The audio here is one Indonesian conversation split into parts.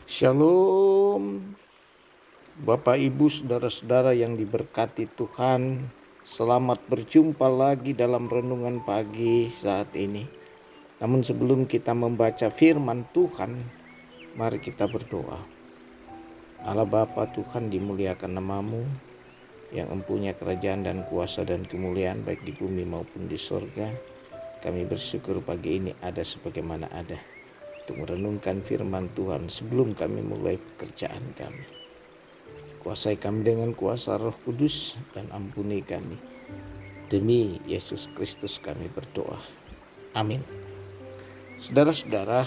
Shalom, Bapak Ibu saudara-saudara yang diberkati Tuhan. Selamat berjumpa lagi dalam renungan pagi saat ini. Namun sebelum kita membaca firman Tuhan, mari kita berdoa. Allah Bapa Tuhan, dimuliakan namamu yang empunya kerajaan dan kuasa dan kemuliaan baik di bumi maupun di sorga. Kami bersyukur pagi ini ada sebagaimana ada untuk merenungkan firman Tuhan sebelum kami mulai pekerjaan kami. Kuasai kami dengan kuasa Roh Kudus dan ampuni kami. Demi Yesus Kristus kami berdoa. Amin. Saudara-saudara,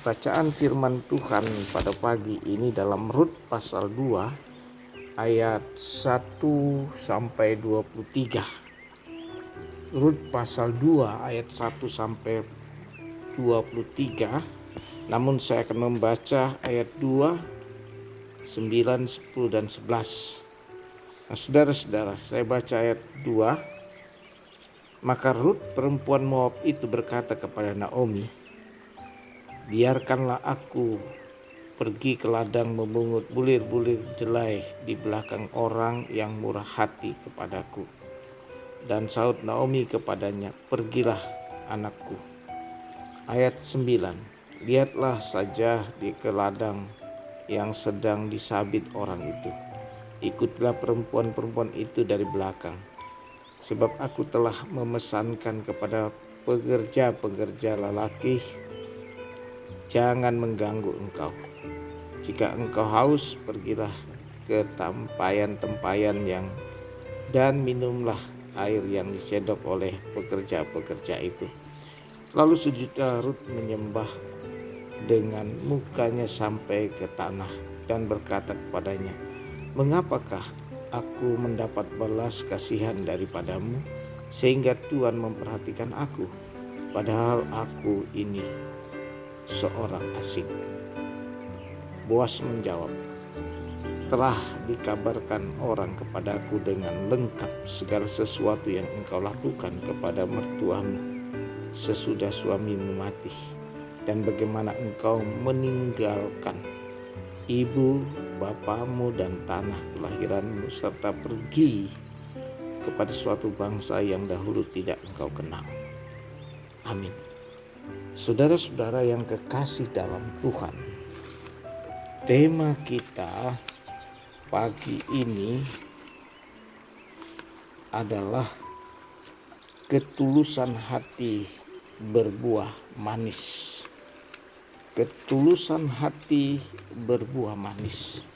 bacaan firman Tuhan pada pagi ini dalam Rut pasal 2 ayat 1 sampai 23. Rut pasal 2 ayat 1 sampai 23. Namun saya akan membaca ayat 2, 9, 10, dan 11. Nah, saudara-saudara, saya baca ayat 2. Maka Rut perempuan Moab itu berkata kepada Naomi, "Biarkanlah aku pergi ke ladang memungut bulir-bulir jelai di belakang orang yang murah hati kepadaku." Dan saut Naomi kepadanya, "Pergilah, anakku." Ayat 9. Lihatlah saja ke ladang yang sedang disabit orang itu. Ikutlah perempuan-perempuan itu dari belakang. Sebab aku telah memesankan kepada pekerja-pekerja lelaki, jangan mengganggu engkau. Jika engkau haus, pergilah ke tempayan-tempayan dan minumlah air yang disedok oleh pekerja-pekerja itu. Lalu sujudlah Rut menyembah dengan mukanya sampai ke tanah dan berkata kepadanya, "Mengapakah aku mendapat belas kasihan daripadamu sehingga Tuhan memperhatikan aku, padahal aku ini seorang asing?" Boas menjawab, "Telah dikabarkan orang kepadaku dengan lengkap segala sesuatu yang engkau lakukan kepada mertuamu sesudah suamimu mati, dan bagaimana engkau meninggalkan ibu, bapamu, dan tanah kelahiranmu, serta pergi kepada suatu bangsa yang dahulu tidak engkau kenal." Amin. Saudara-saudara yang kekasih dalam Tuhan, tema kita pagi ini adalah ketulusan hati berbuah manis. Ketulusan hati berbuah manis.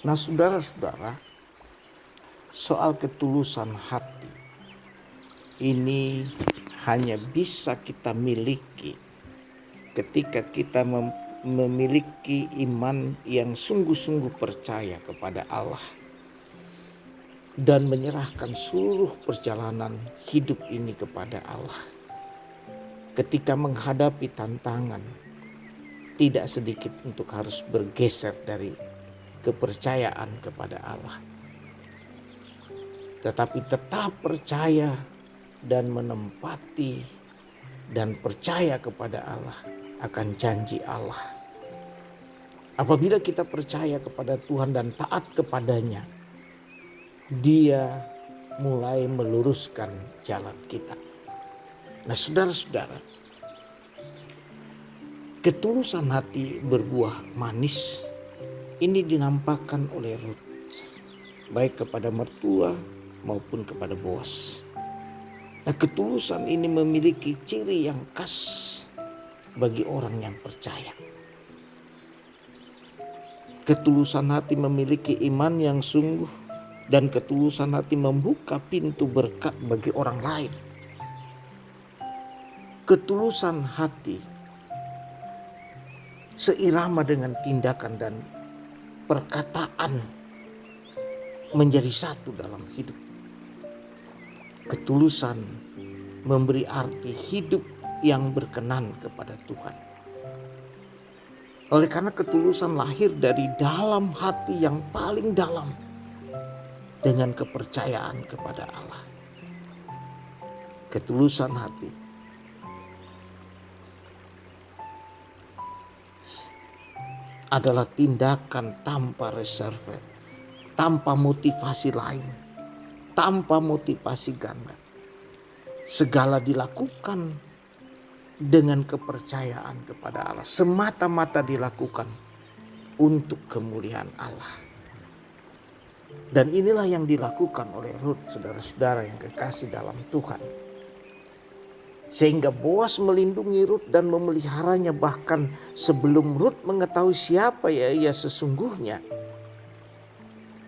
Nah, saudara-saudara, soal ketulusan hati ini hanya bisa kita miliki ketika kita memiliki iman yang sungguh-sungguh percaya kepada Allah dan menyerahkan seluruh perjalanan hidup ini kepada Allah. Ketika menghadapi tantangan, tidak sedikit untuk harus bergeser dari kepercayaan kepada Allah, tetapi tetap percaya dan menempati dan percaya kepada Allah akan janji Allah. Apabila kita percaya kepada Tuhan dan taat kepadanya, Dia mulai meluruskan jalan kita. Nah, saudara-saudara, ketulusan hati berbuah manis ini dinampakkan oleh Rut, baik kepada mertua maupun kepada Boas. Nah, ketulusan ini memiliki ciri yang khas bagi orang yang percaya. Ketulusan hati memiliki iman yang sungguh, dan ketulusan hati membuka pintu berkat bagi orang lain. Ketulusan hati seirama dengan tindakan dan perkataan menjadi satu dalam hidup. Ketulusan memberi arti hidup yang berkenan kepada Tuhan. Oleh karena ketulusan lahir dari dalam hati yang paling dalam dengan kepercayaan kepada Allah. Ketulusan hati adalah tindakan tanpa reserve, tanpa motivasi lain, tanpa motivasi ganda. Segala dilakukan dengan kepercayaan kepada Allah, semata-mata dilakukan untuk kemuliaan Allah. Dan inilah yang dilakukan oleh Rut, saudara-saudara yang kekasih dalam Tuhan. Sehingga Boas melindungi Rut dan memeliharanya bahkan sebelum Rut mengetahui siapa ya ia sesungguhnya.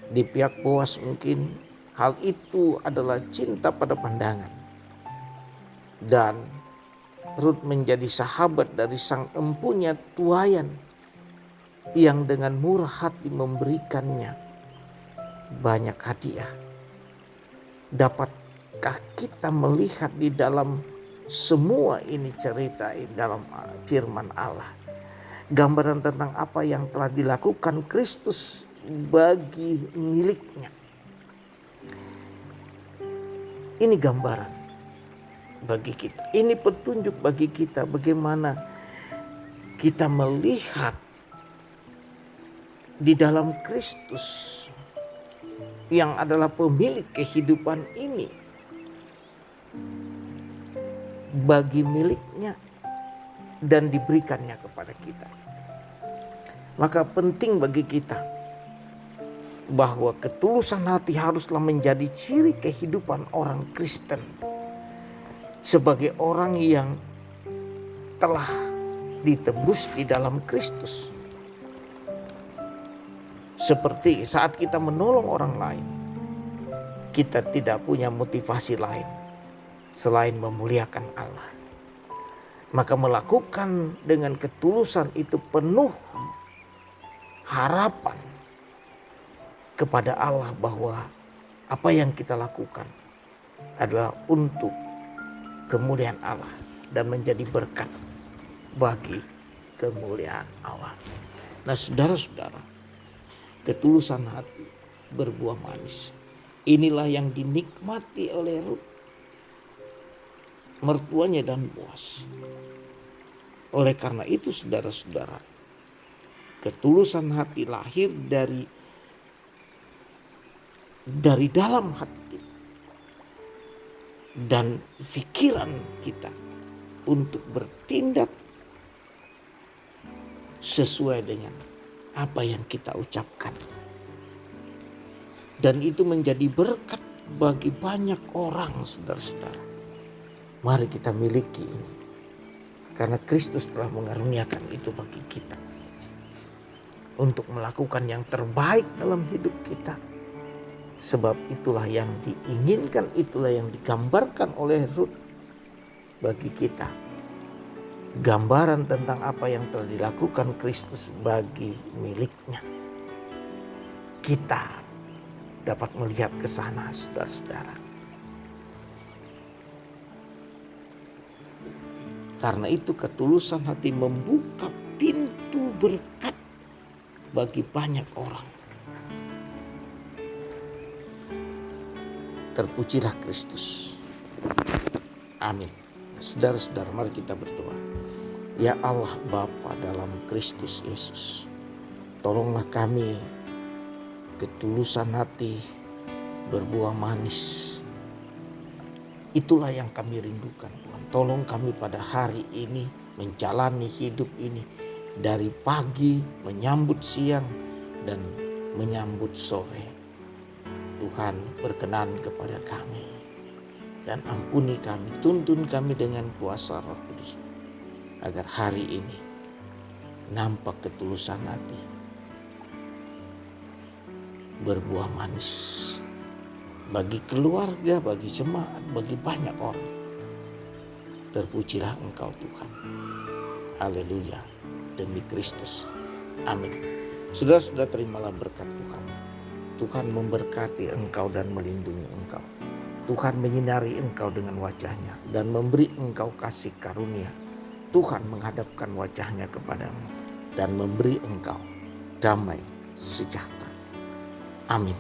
Di pihak Boas mungkin hal itu adalah cinta pada pandangan. Dan Rut menjadi sahabat dari sang empunya tuayan yang dengan murah hati memberikannya banyak hadiah. Dapatkah kita melihat di dalam semua ini cerita dalam firman Allah, gambaran tentang apa yang telah dilakukan Kristus bagi miliknya. Ini gambaran bagi kita, ini petunjuk bagi kita bagaimana kita melihat di dalam Kristus yang adalah pemilik kehidupan ini bagi miliknya dan diberikannya kepada kita. Maka penting bagi kita bahwa ketulusan hati haruslah menjadi ciri kehidupan orang Kristen sebagai orang yang telah ditebus di dalam Kristus. Seperti saat kita menolong orang lain, kita tidak punya motivasi lain selain memuliakan Allah. Maka melakukan dengan ketulusan itu penuh harapan kepada Allah bahwa apa yang kita lakukan adalah untuk kemuliaan Allah dan menjadi berkat bagi kemuliaan Allah. Nah, saudara-saudara, ketulusan hati berbuah manis. Inilah yang dinikmati oleh Rut, mertuanya dan Boas. Oleh karena itu saudara-saudara, ketulusan hati lahir dari dalam hati kita dan pikiran kita untuk bertindak sesuai dengan apa yang kita ucapkan. Dan itu menjadi berkat bagi banyak orang, saudara-saudara. Mari kita miliki ini. Karena Kristus telah mengaruniakan itu bagi kita. Untuk melakukan yang terbaik dalam hidup kita. Sebab itulah yang diinginkan, itulah yang digambarkan oleh Rut bagi kita. Gambaran tentang apa yang telah dilakukan Kristus bagi miliknya. Kita dapat melihat ke sana, saudara-saudara. Karena itu ketulusan hati membuka pintu berkat bagi banyak orang. Terpujilah Kristus. Amin. Saudara-saudara, mari kita berdoa. Ya Allah Bapa dalam Kristus Yesus, tolonglah kami ketulusan hati berbuah manis. Itulah yang kami rindukan, Tuhan. Tolong kami pada hari ini menjalani hidup ini dari pagi menyambut siang dan menyambut sore. Tuhan berkenan kepada kami dan ampuni kami, tuntun kami dengan kuasa Roh Kudus agar hari ini nampak ketulusan hati berbuah manis bagi keluarga, bagi jemaat, bagi banyak orang. Terpujilah Engkau Tuhan. Haleluya. Demi Kristus. Amin. Saudara-saudara, terimalah berkat Tuhan. Tuhan memberkati engkau dan melindungi engkau. Tuhan menyinari engkau dengan wajahnya dan memberi engkau kasih karunia. Tuhan menghadapkan wajahnya kepadamu dan memberi engkau damai sejahtera. Amin.